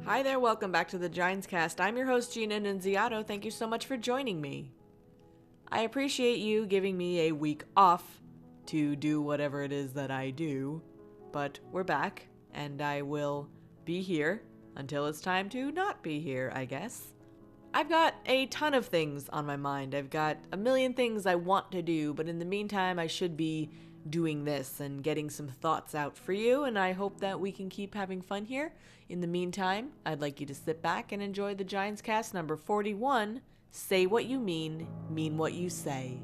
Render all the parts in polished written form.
Hi there, welcome back to the Ginescast. I'm your host, Gina.annunziato. Thank you so much for joining me. I appreciate you giving me a week off to do whatever it is that I do, but we're back, and I will be here until it's time to not be here, I guess. I've got a ton of things on my mind. I've got a million things I want to do, but in the meantime, I should be doing this and getting some thoughts out for you, and I hope that we can keep having fun here. In the meantime, I'd like you to sit back and enjoy the Ginescast number 41, Say What You Mean What You Say.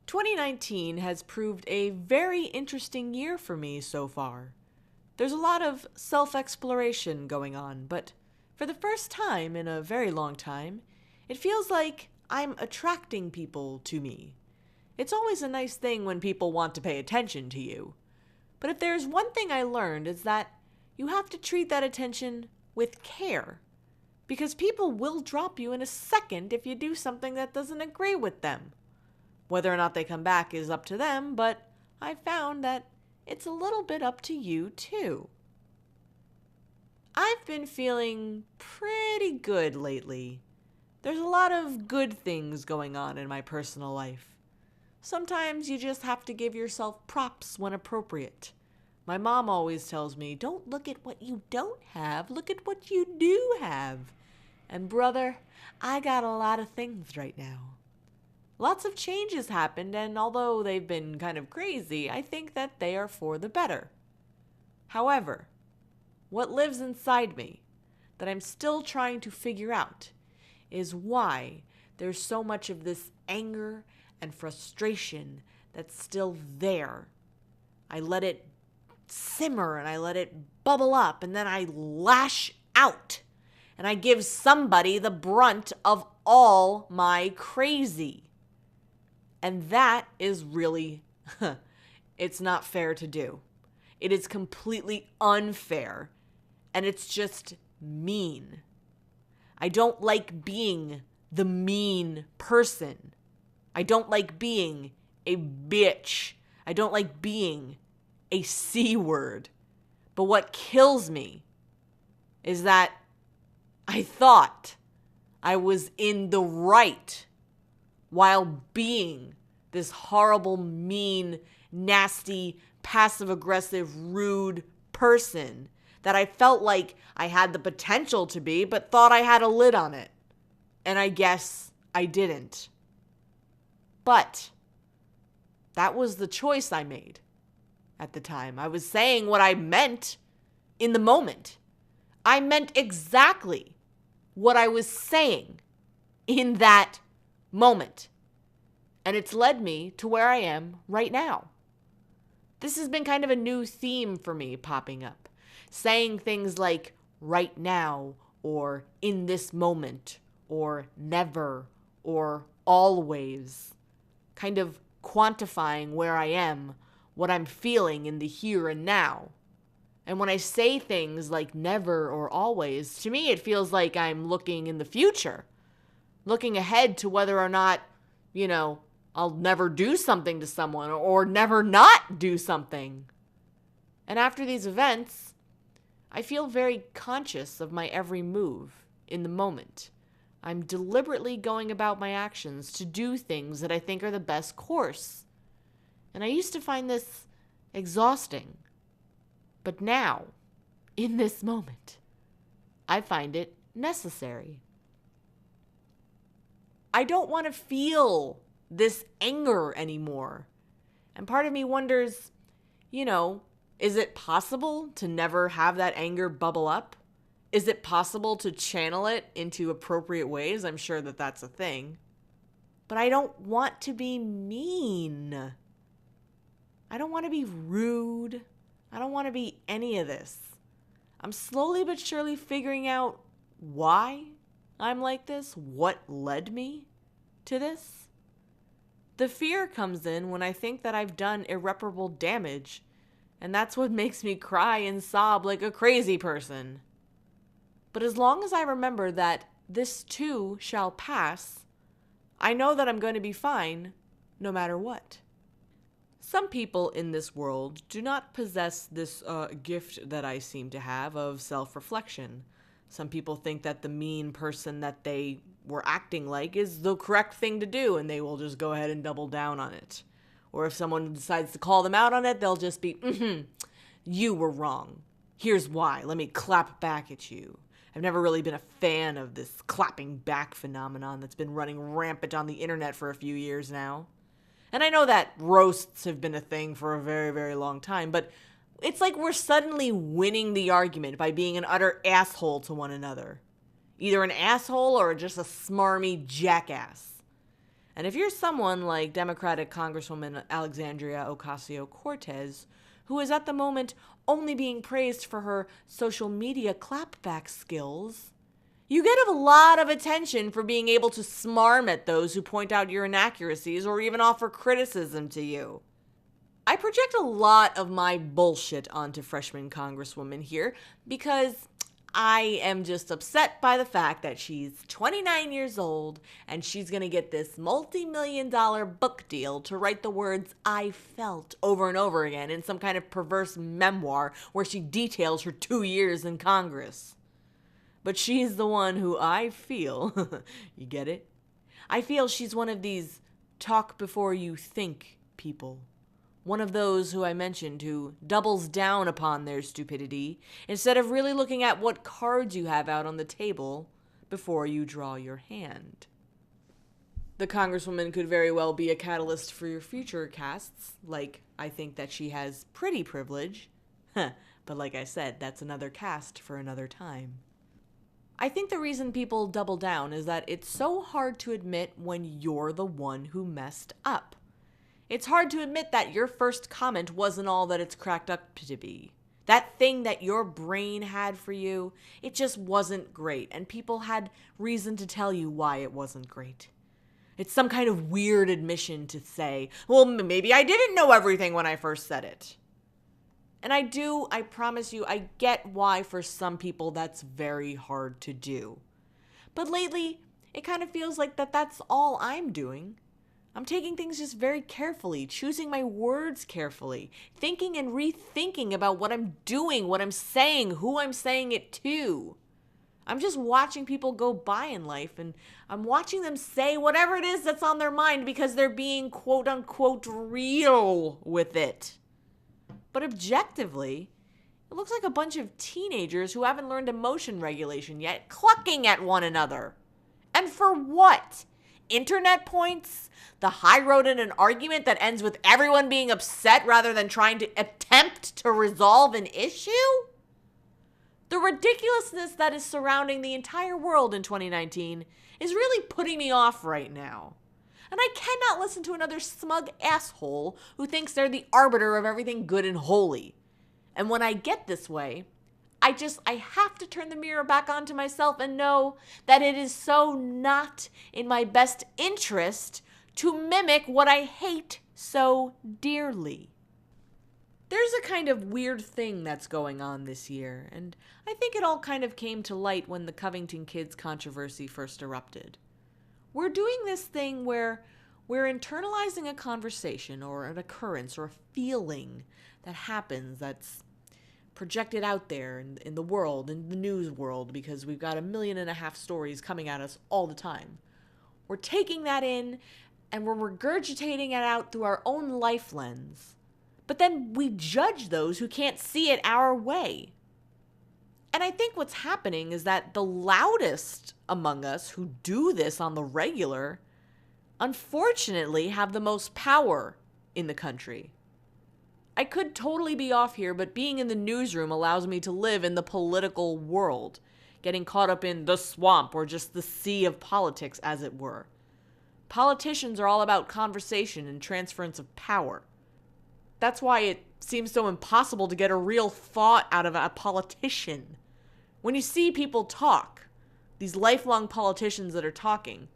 "2019 has proved a very interesting year for me so far. There's a lot of self-exploration going on, but for the first time in a very long time, it feels like I'm attracting people to me. It's always a nice thing when people want to pay attention to you. But if there's one thing I learned, it's that you have to treat that attention with care. Because people will drop you in a second if you do something that doesn't agree with them. Whether or not they come back is up to them, but I found that it's a little bit up to you too. I've been feeling pretty good lately. There's a lot of good things going on in my personal life. Sometimes you just have to give yourself props when appropriate. My mom always tells me, don't look at what you don't have, look at what you do have. And brother, I got a lot of things right now. Lots of changes happened, and although they've been kind of crazy, I think that they are for the better. However, what lives inside me that I'm still trying to figure out is why there's so much of this anger and frustration that's still there. I let it simmer and I let it bubble up, and then I lash out and I give somebody the brunt of all my crazy. And that is really, it's not fair to do. It is completely unfair, and it's just mean. I don't like being the mean person. I don't like being a bitch. I don't like being a C word. But what kills me is that I thought I was in the right while being this horrible, mean, nasty, passive-aggressive, rude person that I felt like I had the potential to be, but thought I had a lid on it. And I guess I didn't. But that was the choice I made at the time. I was saying what I meant in the moment. I meant exactly what I was saying in that moment. And it's led me to where I am right now. This has been kind of a new theme for me popping up. Saying things like right now, or in this moment, or never, or always. Kind of quantifying where I am, what I'm feeling in the here and now. And when I say things like never or always, to me it feels like I'm looking in the future. Looking ahead to whether or not, I'll never do something to someone or never not do something. And after these events, I feel very conscious of my every move in the moment. I'm deliberately going about my actions to do things that I think are the best course. And I used to find this exhausting. But now, in this moment, I find it necessary. I don't want to feel this anger anymore. And part of me wonders, is it possible to never have that anger bubble up? Is it possible to channel it into appropriate ways? I'm sure that that's a thing. But I don't want to be mean. I don't want to be rude. I don't want to be any of this. I'm slowly but surely figuring out why I'm like this, what led me to this. The fear comes in when I think that I've done irreparable damage, and that's what makes me cry and sob like a crazy person. But as long as I remember that this too shall pass. I know that I'm going to be fine no matter what. Some people in this world do not possess this gift that I seem to have of self-reflection. Some people think that the mean person that they were acting like is the correct thing to do, and they will just go ahead and double down on it. Or if someone decides to call them out on it, they'll just be, you were wrong. Here's why. Let me clap back at you. I've never really been a fan of this clapping back phenomenon that's been running rampant on the internet for a few years now. And I know that roasts have been a thing for a very, very long time, but it's like we're suddenly winning the argument by being an utter asshole to one another. Either an asshole or just a smarmy jackass. And if you're someone like Democratic Congresswoman Alexandria Ocasio-Cortez, who is at the moment only being praised for her social media clapback skills, you get a lot of attention for being able to smarm at those who point out your inaccuracies or even offer criticism to you. I project a lot of my bullshit onto freshman Congresswoman here because I am just upset by the fact that she's 29 years old and she's going to get this multi-million-dollar book deal to write the words "I felt" over and over again in some kind of perverse memoir where she details her 2 years in Congress. But she's the one who I feel, you get it? I feel she's one of these talk before you think people. One of those who I mentioned who doubles down upon their stupidity instead of really looking at what cards you have out on the table before you draw your hand. The Congresswoman could very well be a catalyst for your future casts, like I think that she has pretty privilege. But like I said, that's another cast for another time. I think the reason people double down is that it's so hard to admit when you're the one who messed up. It's hard to admit that your first comment wasn't all that it's cracked up to be. That thing that your brain had for you, it just wasn't great, and people had reason to tell you why it wasn't great. It's some kind of weird admission to say, well, maybe I didn't know everything when I first said it. And I promise you, I get why for some people that's very hard to do. But lately, it kind of feels like that's all I'm doing. I'm taking things just very carefully, choosing my words carefully, thinking and rethinking about what I'm doing, what I'm saying, who I'm saying it to. I'm just watching people go by in life, and I'm watching them say whatever it is that's on their mind because they're being quote-unquote real with it. But objectively, it looks like a bunch of teenagers who haven't learned emotion regulation yet, clucking at one another. And for what? Internet points? The high road in an argument that ends with everyone being upset rather than trying to attempt to resolve an issue? The ridiculousness that is surrounding the entire world in 2019 is really putting me off right now. And I cannot listen to another smug asshole who thinks they're the arbiter of everything good and holy. And when I get this way, I have to turn the mirror back onto myself and know that it is so not in my best interest to mimic what I hate so dearly. There's a kind of weird thing that's going on this year, and I think it all kind of came to light when the Covington kids controversy first erupted. We're doing this thing where we're internalizing a conversation or an occurrence or a feeling that happens that's projected out there in the world, in the news world, because we've got 1.5 million stories coming at us all the time. We're taking that in and we're regurgitating it out through our own life lens. But then we judge those who can't see it our way. And I think what's happening is that the loudest among us who do this on the regular, unfortunately, have the most power in the country. I could totally be off here, but being in the newsroom allows me to live in the political world, getting caught up in the swamp or just the sea of politics, as it were. Politicians are all about conversation and transference of power. That's why it seems so impossible to get a real thought out of a politician. When you see people talk, these lifelong politicians that are talking,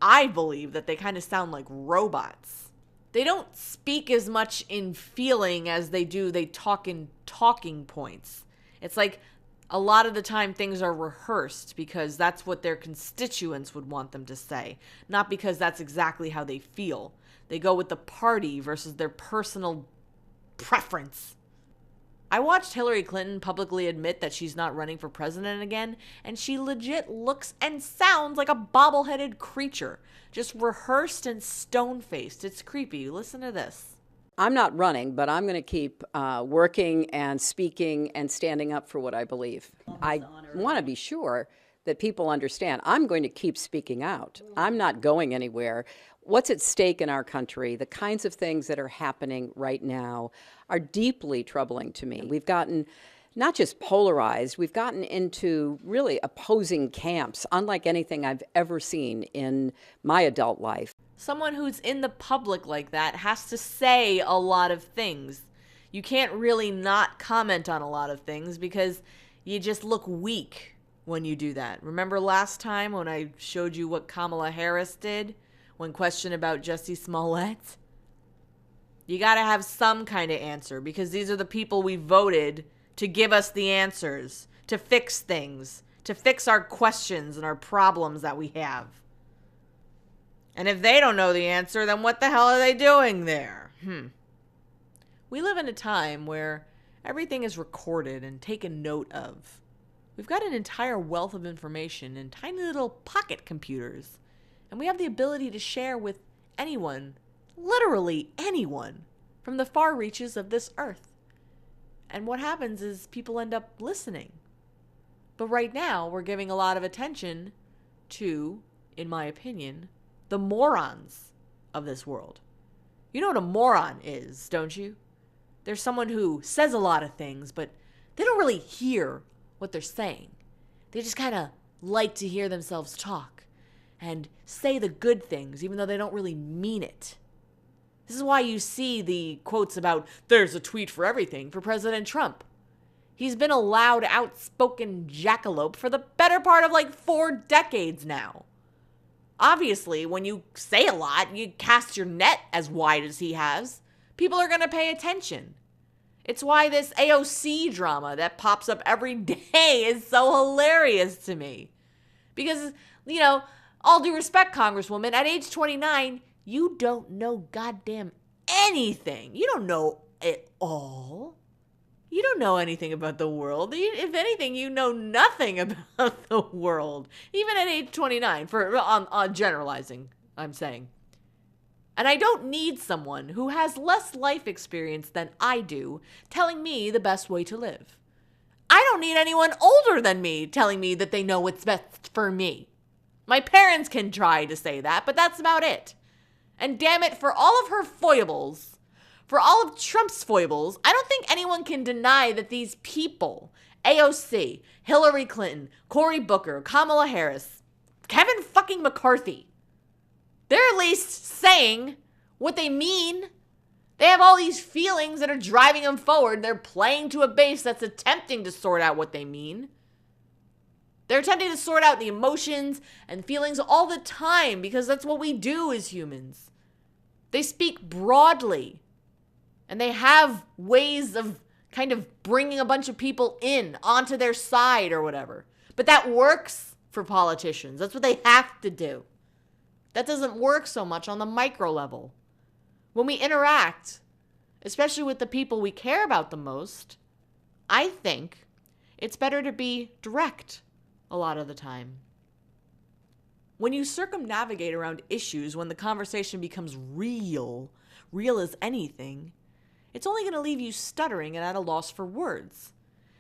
I believe that they kind of sound like robots. They don't speak as much in feeling as they talk in talking points. It's like A lot of the time things are rehearsed because that's what their constituents would want them to say, not because that's exactly how they feel. They go with the party versus their personal preference. I watched Hillary Clinton publicly admit that she's not running for president again, and she legit looks and sounds like a bobbleheaded creature, just rehearsed and stone-faced. It's creepy. Listen to this. I'm not running, but I'm going to keep working and speaking and standing up for what I believe. I want to be sure that people understand I'm going to keep speaking out. I'm not going anywhere. What's at stake in our country, the kinds of things that are happening right now are deeply troubling to me. We've gotten not just polarized, we've gotten into really opposing camps, unlike anything I've ever seen in my adult life. Someone who's in the public like that has to say a lot of things. You can't really not comment on a lot of things because you just look weak when you do that. Remember last time when I showed you what Kamala Harris did when questioned about Jussie Smollett? You gotta have some kind of answer because these are the people we voted to give us the answers, to fix things, to fix our questions and our problems that we have. And if they don't know the answer, then what the hell are they doing there? We live in a time where everything is recorded and taken note of. We've got an entire wealth of information in tiny little pocket computers. And we have the ability to share with anyone, literally anyone, from the far reaches of this earth. And what happens is people end up listening. But right now, we're giving a lot of attention to, in my opinion, the morons of this world. You know what a moron is, don't you? There's someone who says a lot of things, but they don't really hear what they're saying. They just kind of like to hear themselves talk and say the good things, even though they don't really mean it. This is why you see the quotes about, there's a tweet for everything, for President Trump. He's been a loud, outspoken jackalope for the better part of like 4 decades now. Obviously, when you say a lot, you cast your net as wide as he has, people are going to pay attention. It's why this AOC drama that pops up every day is so hilarious to me. Because, you know, all due respect, Congresswoman, at age 29, you don't know goddamn anything. You don't know it all. You don't know anything about the world. If anything, you know nothing about the world. Even at age 29, on generalizing, I'm saying. And I don't need someone who has less life experience than I do telling me the best way to live. I don't need anyone older than me telling me that they know what's best for me. My parents can try to say that, but that's about it. And damn it, for all of her foibles, for all of Trump's foibles, I don't think anyone can deny that these people, AOC, Hillary Clinton, Cory Booker, Kamala Harris, Kevin fucking McCarthy, they're at least saying what they mean. They have all these feelings that are driving them forward. They're playing to a base that's attempting to sort out what they mean. They're attempting to sort out the emotions and feelings all the time because that's what we do as humans. They speak broadly. And they have ways of kind of bringing a bunch of people in onto their side or whatever. But that works for politicians. That's what they have to do. That doesn't work so much on the micro level. When we interact, especially with the people we care about the most, I think it's better to be direct a lot of the time. When you circumnavigate around issues, when the conversation becomes real as anything, it's only going to leave you stuttering and at a loss for words.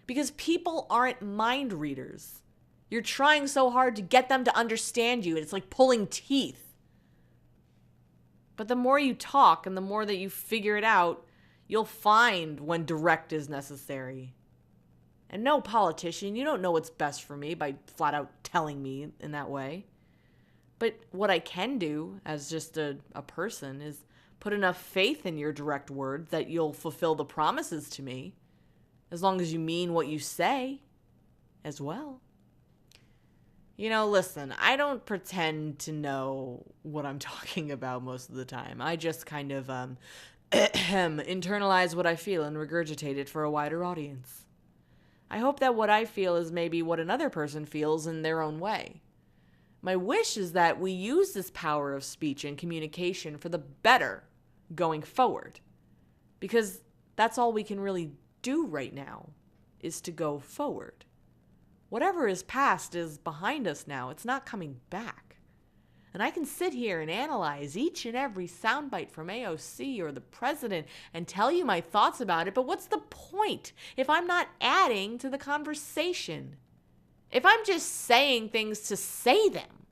Because people aren't mind readers. You're trying so hard to get them to understand you, and it's like pulling teeth. But the more you talk and the more that you figure it out, you'll find when direct is necessary. And no, politician, you don't know what's best for me by flat out telling me in that way. But what I can do as just a person is put enough faith in your direct words that you'll fulfill the promises to me, as long as you mean what you say as well. You know, listen, I don't pretend to know what I'm talking about most of the time. I just kind of internalize what I feel and regurgitate it for a wider audience. I hope that what I feel is maybe what another person feels in their own way. My wish is that we use this power of speech and communication for the better going forward. Because that's all we can really do right now, is to go forward. Whatever is past is behind us now. It's not coming back. And I can sit here and analyze each and every soundbite from AOC or the president and tell you my thoughts about it, but what's the point if I'm not adding to the conversation? If I'm just saying things to say them?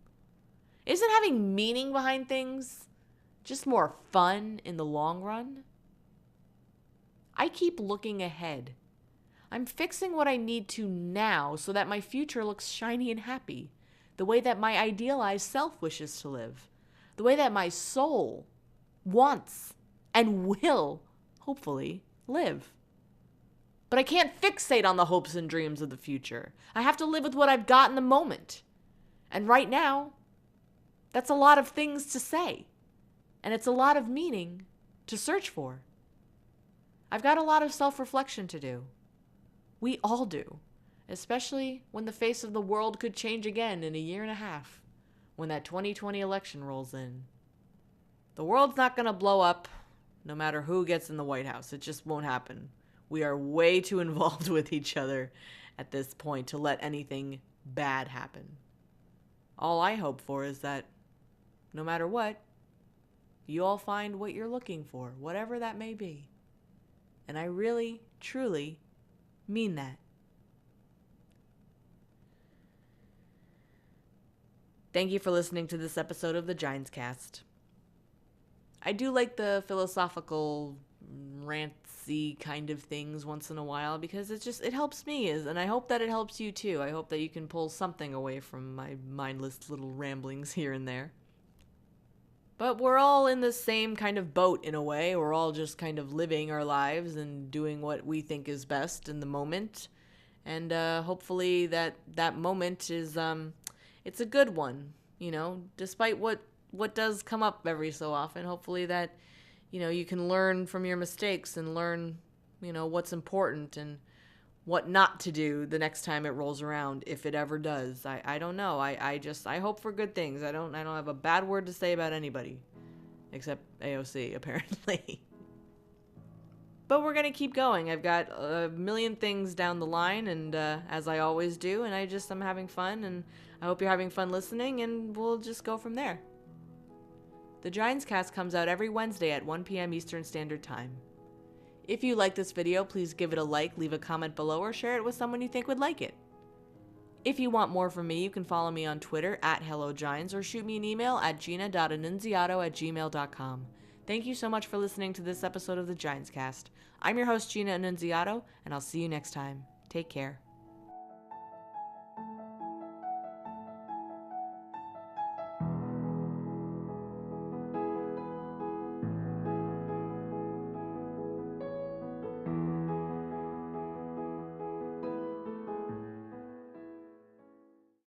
Isn't having meaning behind things just more fun in the long run? I keep looking ahead. I'm fixing what I need to now so that my future looks shiny and happy, the way that my idealized self wishes to live, the way that my soul wants and will, hopefully, live. But I can't fixate on the hopes and dreams of the future. I have to live with what I've got in the moment. And right now, that's a lot of things to say. And it's a lot of meaning to search for. I've got a lot of self-reflection to do. We all do, especially when the face of the world could change again in a year and a half, when that 2020 election rolls in. The world's not going to blow up no matter who gets in the White House. It just won't happen. We are way too involved with each other at this point to let anything bad happen. All I hope for is that no matter what, you all find what you're looking for, whatever that may be. And I really, truly mean that. Thank you for listening to this episode of the Ginescast. I do like the philosophical, rantsy kind of things once in a while because it helps me, and I hope that it helps you too. I hope that you can pull something away from my mindless little ramblings here and there. But we're all in the same kind of boat in a way. We're all just kind of living our lives and doing what we think is best in the moment. And hopefully that moment is, it's a good one, despite what does come up every so often. Hopefully that, you can learn from your mistakes and learn, what's important and what not to do the next time it rolls around, if it ever does. I don't know. I hope for good things. I don't have a bad word to say about anybody, except AOC, apparently. But we're going to keep going. I've got a million things down the line, and as I always do, and I'm having fun, and I hope you're having fun listening, and we'll just go from there. The Ginescast comes out every Wednesday at 1 p.m. Eastern Standard Time. If you like this video, please give it a like, leave a comment below, or share it with someone you think would like it. If you want more from me, you can follow me on Twitter @HelloGines or shoot me an email at gina.annunziato@gmail.com. Thank you so much for listening to this episode of the Ginescast. I'm your host, Gina Annunziato, and I'll see you next time. Take care.